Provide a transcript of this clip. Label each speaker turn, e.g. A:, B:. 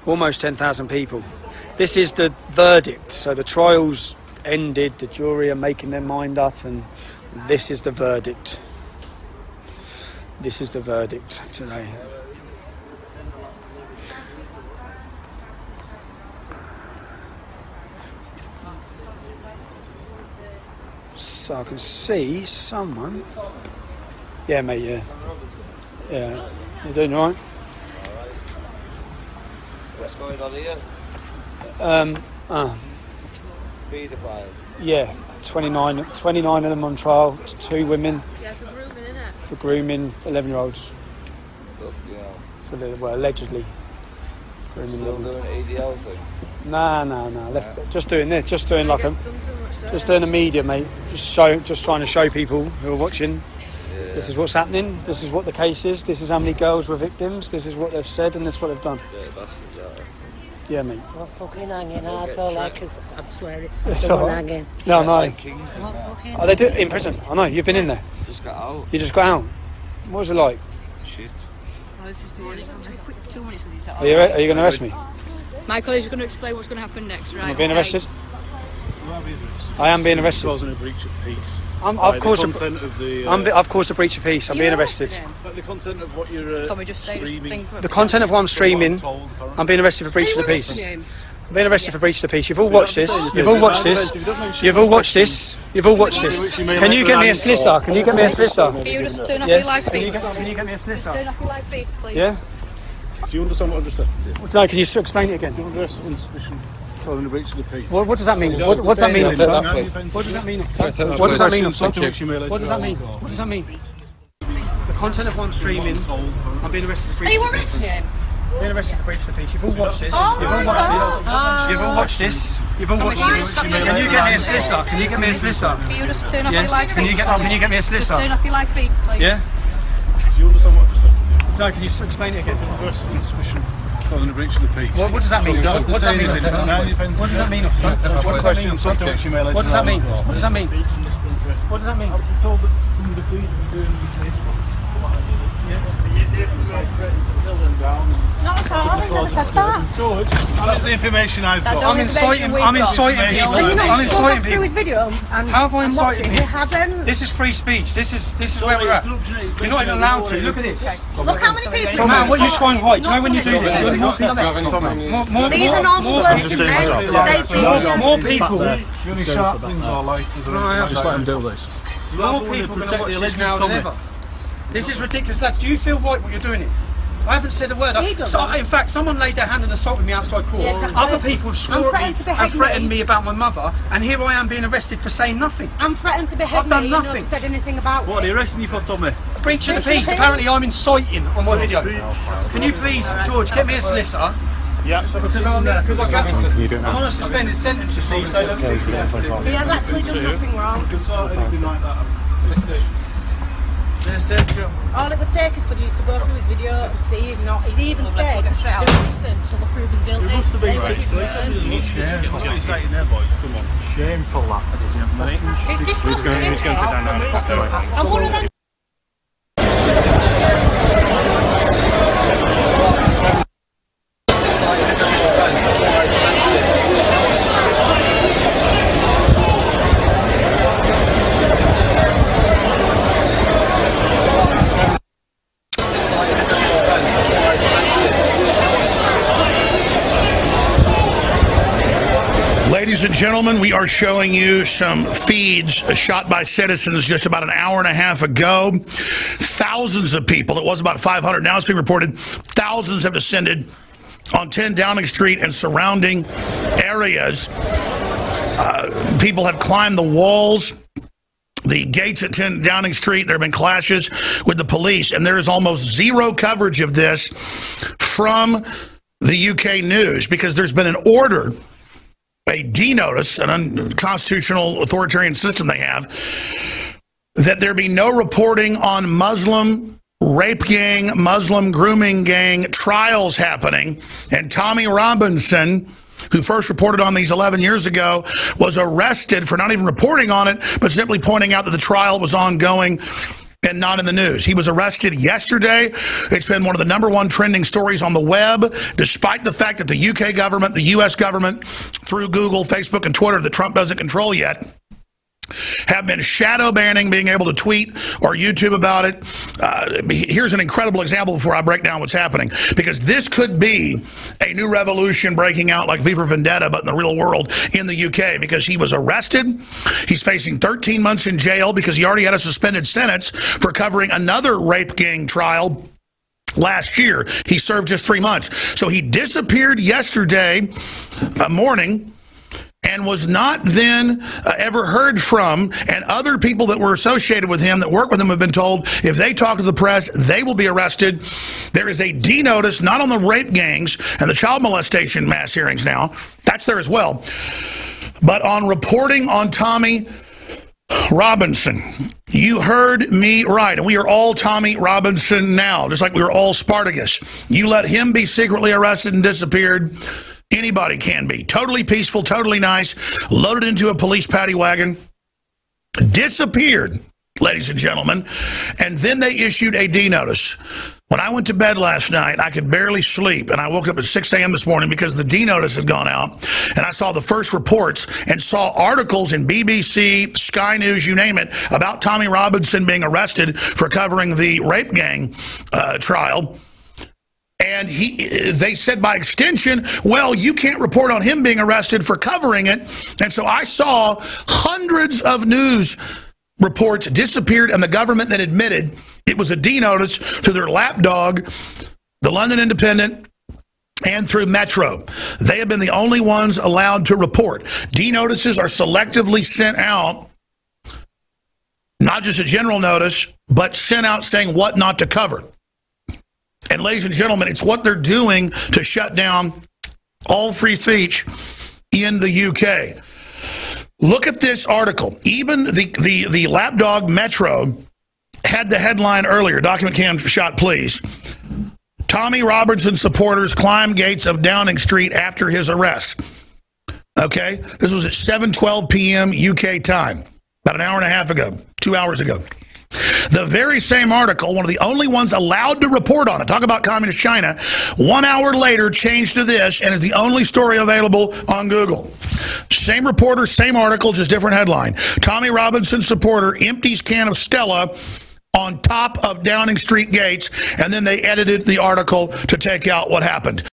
A: Almost 10,000 people. This is the verdict. So the trial's ended, the jury are making their mind up, and this is the verdict. This is the verdict today. So I can see someone. Yeah, mate, yeah. Yeah. You doing all right?
B: What's going on here? Paedophile.
A: Yeah, 29 of them on trial, 2 women.
C: Yeah, for grooming, innit?
A: For grooming 11-year-olds.
B: Yeah.
A: For the, well, allegedly. Grooming
B: Still
A: 11.
B: doing ADL thing?
A: Nah. Just doing this, just doing like a,
C: Gets done too much,
A: just doing the media, mate. Just trying to show people who are watching.
B: Yeah.
A: This is what's happening. This is what the case is. This is how many girls were victims. This is what they've said, and this is what they've done.
B: Yeah, bastards, yeah.
A: Yeah, mate.
D: What fucking hanging? That's all I can. I'm swearing.
A: It's
D: Someone
A: all right.
D: hanging.
A: No.
B: Like Kings,
D: What fucking?
A: Oh, they do it in prison. I know. You've been in there.
B: just got out.
A: You just got out. What was it like?
B: Shit.
C: Oh, this is for you. Quick 2 minutes with you. Is that
A: Are you going to arrest me?
C: Michael is going to explain what's going to happen next, right?
A: Am I being arrested? I am being arrested.
E: Wasn't a breach of peace.
A: I've caused a breach of peace. I'm being arrested.
E: But the content of what you're
C: Can we just say
E: streaming.
A: The content of what I'm streaming, I'm being arrested for breach of the peace. I'm being arrested for breach of the peace. You've all watched this. You've all watched this. You've all watched this. You've all watched this. Can you get me a solicitor? Can you get me a solicitor?
C: Can you just turn off your live
A: Can you
C: feed?
A: get me a solicitor?
C: Turn off your live feed, please.
A: Yeah?
E: Do you understand what I've just said to you?
A: No, can you explain it again?
E: You're under arrest on suspicion causing a breach of the peace.
A: What does that mean? What does that mean, officer? What does that mean, officer? What does that mean, officer? What does that mean? What does that mean? The content of what I'm streaming, I'm being arrested for breach of the peace. Being arrested for breach of the peace. You've all watched this. You've all watched this. You've all watched this. You've all watched this. Can you get me a solicitor? Can you get me a solicitor?
C: Can you just turn off your
A: Yes.
C: live feed?
A: Can you get me a
C: Just
A: solicitor?
C: turn off your live feed, please.
A: Yeah?
E: Do you understand what I've just said to you?
A: No, can you explain it again?
E: You're under arrest on suspicion causing a breach of the peace.
A: What does that mean? What does that mean, officer? What does that mean, officer? What does that mean, officer? What does that mean? What does that mean? What does that mean?
E: I've been told that the police have been doing the case.
D: Not at all. I've never said that.
E: George, that's the information I've got.
A: I'm inciting people. I'm inciting
D: Through
A: people.
D: his video, and
A: How have I incited
D: he
A: people?
D: hasn't.
A: This is free speech. This is where we're at. You're not even allowed to. Look at this.
D: Look how many people.
A: Man, what you try and hide? Do you know when you do this?
D: These are normal working men.
A: More people.
E: The only sharp things are lighters.
A: Just let him do this. More people are going to watch this now than ever. This is ridiculous, lads. Do you feel right what you're doing it? I haven't said a word. In fact, someone laid their hand and assaulted me outside court.
D: Yeah, exactly.
A: Other people have swore at me and threatened me about my mother, and here I am being arrested for saying nothing.
D: I'm threatened to behead
A: I've done
D: me.
A: nothing.
D: You've not said anything about
E: What are you arresting you for, Tommy?
A: Breach of the peace. Apparently, I'm inciting on my video. Can you please, George, get me a solicitor?
E: Yeah.
A: Because I'm on a suspended sentence, you see. So
D: He has actually done nothing wrong.
E: You can sort anything like that.
D: All it would take is for you to go through his video and see he's not. He's even said the reason to look proven guilty.
E: Shameful that.
D: It's disgusting, isn't it? I'm one of them.
F: Ladies and gentlemen, we are showing you some feeds shot by citizens just about an hour and a half ago. Thousands of people, it was about 500, now it's being reported, thousands have descended on 10 Downing Street and surrounding areas. People have climbed the walls, the gates at 10 Downing Street. There have been clashes with the police, and there is almost zero coverage of this from the UK news because there's been an order, a D-notice, an unconstitutional authoritarian system they have, that there be no reporting on Muslim rape gang, Muslim grooming gang trials happening. And Tommy Robinson, who first reported on these 11 years ago, was arrested for not even reporting on it, but simply pointing out that the trial was ongoing and not in the news. He was arrested yesterday. It's been one of the #1 trending stories on the web, despite the fact that the UK government, the US government, through Google, Facebook, and Twitter that Trump doesn't control yet, have been shadow banning being able to tweet or YouTube about it. Here's an incredible example before I break down what's happening, because this could be a new revolution breaking out like V for Vendetta, but in the real world in the UK, because he was arrested. He's facing 13 months in jail because he already had a suspended sentence for covering another rape gang trial last year. He served just 3 months. So he disappeared yesterday morning and was not then ever heard from, and other people that were associated with him that work with him have been told if they talk to the press, they will be arrested. There is a D notice, not on the rape gangs and the child molestation mass hearings now. That's there as well. But on reporting on Tommy Robinson. You heard me right, and we are all Tommy Robinson now, just like we were all Spartacus. You let him be secretly arrested and disappeared. Anybody can be. Totally peaceful, totally nice, loaded into a police paddy wagon, disappeared, ladies and gentlemen, and then they issued a D notice. When I went to bed last night, I could barely sleep, and I woke up at 6 a.m. this morning because the D notice had gone out, and I saw the first reports and saw articles in BBC, Sky News, you name it, about Tommy Robinson being arrested for covering the rape gang trial. And they said by extension, well, you can't report on him being arrested for covering it. And so I saw hundreds of news reports disappeared, and the government then admitted it was a D notice to their lapdog, the London Independent, and through Metro. They have been the only ones allowed to report. D notices are selectively sent out, not just a general notice, but sent out saying what not to cover. And ladies and gentlemen, it's what they're doing to shut down all free speech in the UK. Look at this article. Even the lapdog Metro had the headline earlier. Document cam shot, please. Tommy Robinson supporters climb gates of Downing Street after his arrest. Okay? This was at 7:12 p.m. UK time, about an hour and a half ago, 2 hours ago. The very same article, one of the only ones allowed to report on it, talk about communist China, 1 hour later changed to this and is the only story available on Google. Same reporter, same article, just different headline. Tommy Robinson supporter empties can of Stella on top of Downing Street gates, and then they edited the article to take out what happened.